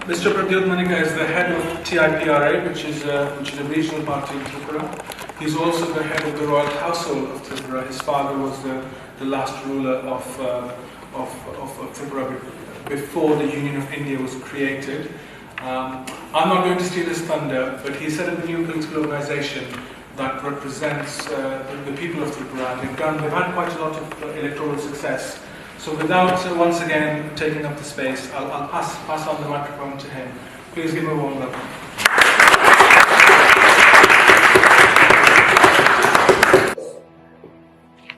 Mr. Pradyot is the head of TIPRA, which is a regional party in Tripura. He's also the head of the royal household of Tripura. His father was the last ruler of Tripura before the Union of India was created. I'm not going to steal his thunder, but he set up a new political organization that represents the people of Tripura. They've had quite a lot of electoral success. So without once again taking up the space, I'll pass on the microphone to him. Please give him a warm welcome.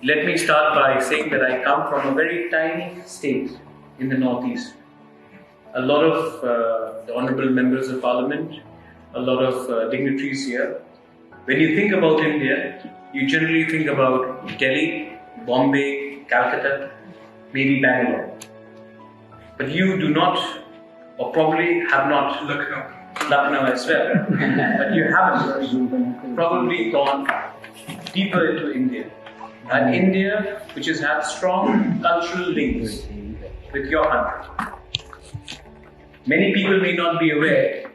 Let me start by saying that I come from a very tiny state in the northeast. A lot of the honourable members of parliament, a lot of dignitaries here. When you think about India, you generally think about Delhi, Bombay, Calcutta, maybe Bangalore. But you do not, or probably have not, Lucknow as well, but you haven't probably gone deeper into India. And India, which has had strong cultural links with your country. Many people may not be aware